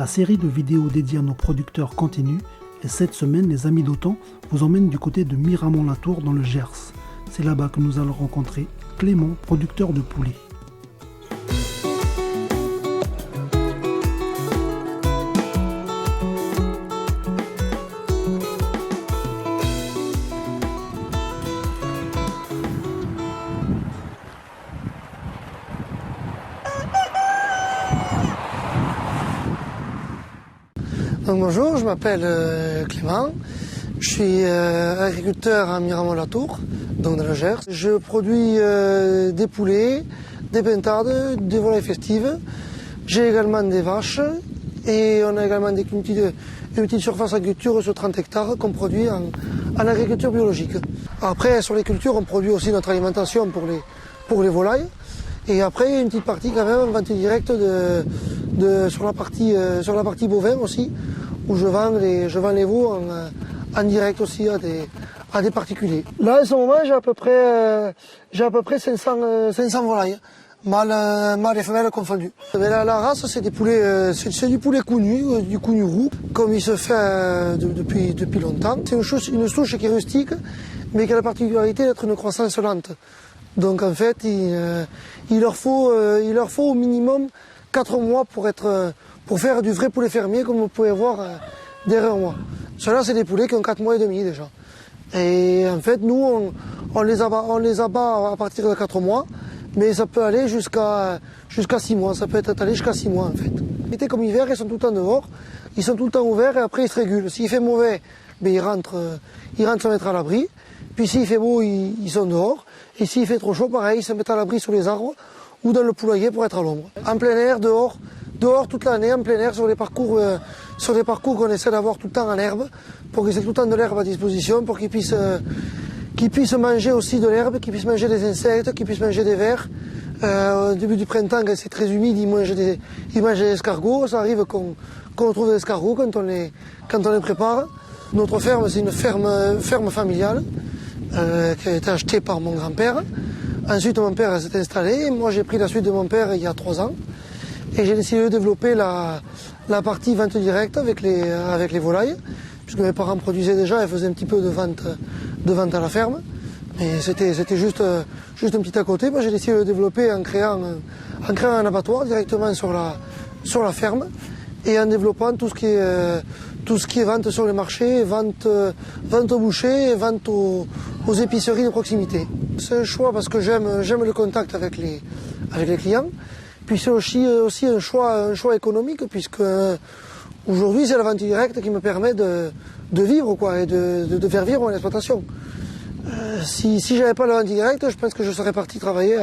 La série de vidéos dédiées à nos producteurs continue et cette semaine, les amis d'Autan vous emmènent du côté de Miramont-la-Tour dans le Gers. C'est là-bas que nous allons rencontrer Clément, producteur de poulet. Donc bonjour, je m'appelle Clément, je suis agriculteur à Miramont-la-Tour, donc dans le Gers. Je produis des poulets, des pintardes, des volailles festives. J'ai également des vaches et on a également une petite surface agriculture sur 30 hectares qu'on produit en agriculture biologique. Après, sur les cultures, on produit aussi notre alimentation pour les volailles. Et après, il y a une petite partie quand même en vente directe sur la partie bovin aussi, où je vends les veaux en direct aussi à des particuliers. Là, en ce moment, j'ai à peu près 500 volailles, mâles et femelles confondus. Mais la race, c'est des poulets, c'est du poulet cougnu, du cougnu roux, comme il se fait depuis longtemps. C'est une souche qui est rustique, mais qui a la particularité d'être une croissance lente. Donc en fait, il leur faut au minimum 4 mois pour faire du vrai poulet fermier comme vous pouvez voir derrière moi. Ceux-là, c'est des poulets qui ont 4 mois et demi déjà. Et en fait, nous, on les abat à partir de 4 mois, mais ça peut aller jusqu'à 6 mois. Ça peut être allé jusqu'à 6 mois en fait. Été comme hiver, ils sont tout le temps dehors, ils sont tout le temps ouverts et après ils se régulent. S'il fait mauvais, ben, ils rentrent se mettre à l'abri. Puis s'il fait beau, ils sont dehors. Et s'il fait trop chaud, pareil, ils se mettent à l'abri sous les arbres ou dans le poulailler pour être à l'ombre. En plein air, dehors toute l'année, en plein air, sur des parcours qu'on essaie d'avoir tout le temps en herbe, pour qu'ils aient tout le temps de l'herbe à disposition, pour qu'ils puissent manger aussi de l'herbe, qu'ils puissent manger des insectes, qu'ils puissent manger des vers. Au début du printemps, quand c'est très humide, ils mangent des escargots. Ça arrive qu'on retrouve des escargots quand on les prépare. Notre ferme, c'est une ferme familiale. Qui a été acheté par mon grand-père. Ensuite, mon père s'est installé. Moi, j'ai pris la suite de mon père il y a 3 ans. Et j'ai décidé de développer la partie vente directe avec les volailles. Puisque mes parents produisaient déjà et faisaient un petit peu de vente à la ferme. Mais c'était juste un petit à côté. Moi, j'ai décidé de le développer en créant un abattoir directement sur la ferme. Et en développant tout ce qui est vente sur les marchés, vente aux bouchers et vente aux épiceries de proximité. C'est un choix parce que j'aime le contact avec les clients. Puis c'est aussi un choix économique puisque aujourd'hui c'est la vente directe qui me permet de vivre quoi, et de faire vivre mon exploitation. Si j'avais pas la vente directe, je pense que je serais parti travailler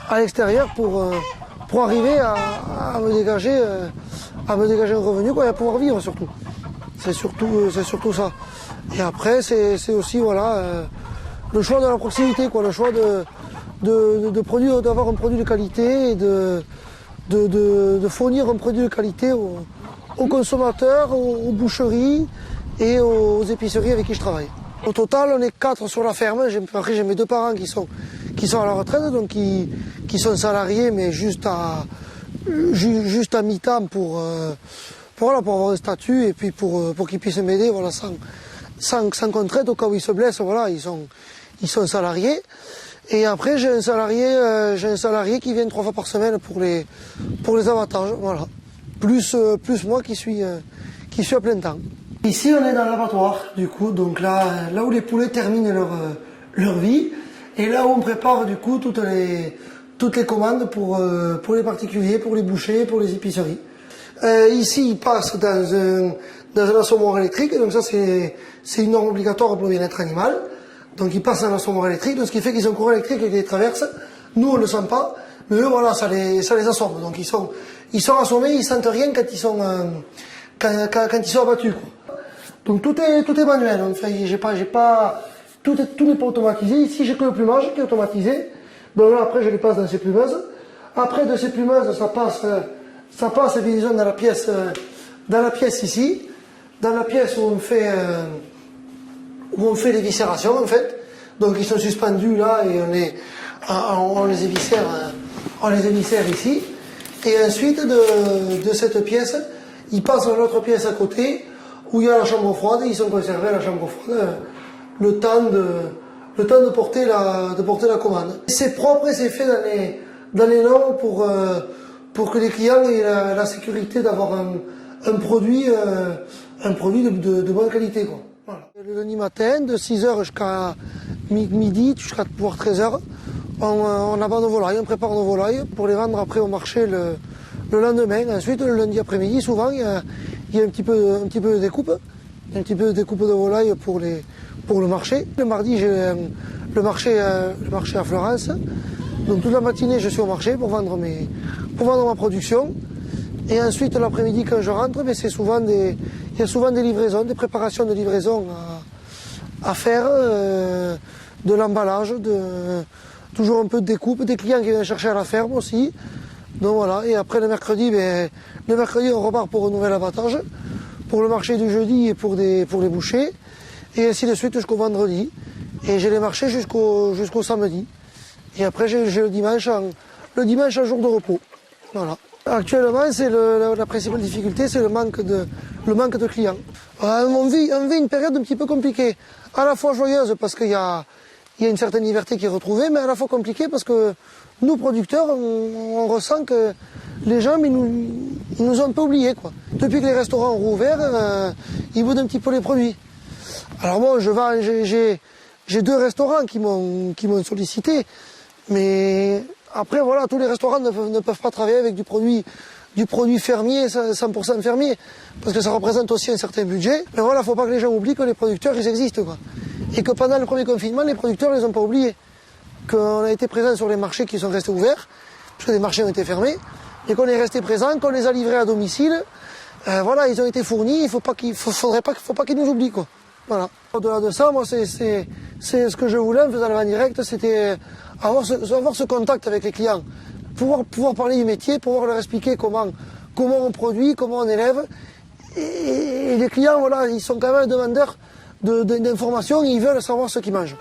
à l'extérieur pour arriver à me dégager un revenu quoi, et à pouvoir vivre surtout. C'est surtout ça. Et après, c'est aussi voilà, le choix de la proximité, quoi, le choix d'avoir un produit de qualité et de fournir un produit de qualité aux consommateurs, aux boucheries et aux épiceries avec qui je travaille. Au total, on est 4 sur la ferme. Après, j'ai mes 2 parents qui sont à la retraite, donc qui sont salariés, mais juste à mi-temps pour avoir un statut et puis pour qu'ils puissent m'aider voilà, sans contrainte au cas où ils se blessent, voilà, ils sont salariés. Et après j'ai un salarié qui vient 3 fois par semaine pour les abattages, voilà. Plus moi qui suis à plein temps. Ici on est dans l'abattoir du coup, donc là où les poulets terminent leur vie et là où on prépare du coup toutes les commandes pour les particuliers, pour les bouchers, pour les épiceries. Ici, ils passent dans un assommoir électrique, donc ça c'est une norme obligatoire pour le bien-être animal. Donc ils passent dans un assommoir électrique, donc ce qui fait qu'ils ont un courant électrique qui les traverse. Nous on ne le sent pas, mais eux voilà, ça les assomme. Donc ils sont assommés, ils sentent rien quand ils sont abattus quoi. Donc tout est manuel. Enfin, tout n'est pas automatisé. Ici j'ai que le plumage qui est automatisé. Donc là après je les passe dans ces plumeuses. Après de ces plumeuses ça passe disons, dans la pièce ici, dans la pièce où on fait les viscérations en fait. Donc ils sont suspendus là et on les éviscère ici. Et ensuite de cette pièce, ils passent dans l'autre pièce à côté, où il y a la chambre froide, ils sont conservés à la chambre froide, le temps de porter la commande. C'est propre et c'est fait dans les normes pour que les clients aient la sécurité d'avoir un produit de bonne qualité, quoi. Voilà. Le lundi matin, de 6h jusqu'à midi, jusqu'à voire 13h, on abat nos volailles, on prépare nos volailles pour les vendre après au marché le lendemain. Ensuite, le lundi après-midi, souvent, il y a un petit peu de découpe. Un petit peu de découpe de volailles pour le marché. Le mardi, j'ai le marché à Florence. Donc toute la matinée, je suis au marché pour vendre ma production. Et ensuite, l'après-midi, quand je rentre, il y a souvent des livraisons, des préparations de livraison à faire, de l'emballage, toujours un peu de découpe, des clients qui viennent chercher à la ferme aussi. Donc voilà, et après le mercredi, on repart pour un nouvel abattage, pour le marché du jeudi et pour les bouchers, et ainsi de suite jusqu'au vendredi. Et j'ai les marchés jusqu'au samedi. Et après j'ai le dimanche en jour de repos. Voilà. Actuellement, c'est la principale difficulté, c'est le manque de clients. On vit une période un petit peu compliquée, à la fois joyeuse parce qu'il y a une certaine liberté qui est retrouvée, mais à la fois compliquée parce que nous, producteurs, on ressent que les gens ils nous ont un peu oubliés, quoi. Depuis que les restaurants ont rouvert, ils boudent un petit peu les produits. Alors bon, j'ai 2 restaurants qui m'ont sollicité, mais après voilà, tous les restaurants ne peuvent pas travailler avec du produit fermier, 100% fermier, parce que ça représente aussi un certain budget. Mais voilà, faut pas que les gens oublient que les producteurs, ils existent, quoi. Et que pendant le premier confinement, les producteurs, ils les ont pas oubliés. Qu'on a été présents sur les marchés qui sont restés ouverts, parce que les marchés ont été fermés, et qu'on est resté présents, qu'on les a livrés à domicile. Voilà, ils ont été fournis, faut pas qu'ils nous oublient, quoi. Voilà. Au-delà de ça, moi, c'est ce que je voulais en faisant le vent direct, c'était avoir ce contact avec les clients, pouvoir parler du métier, pouvoir leur expliquer comment on produit, comment on élève. Et les clients, voilà, ils sont quand même demandeurs d'informations, ils veulent savoir ce qu'ils mangent.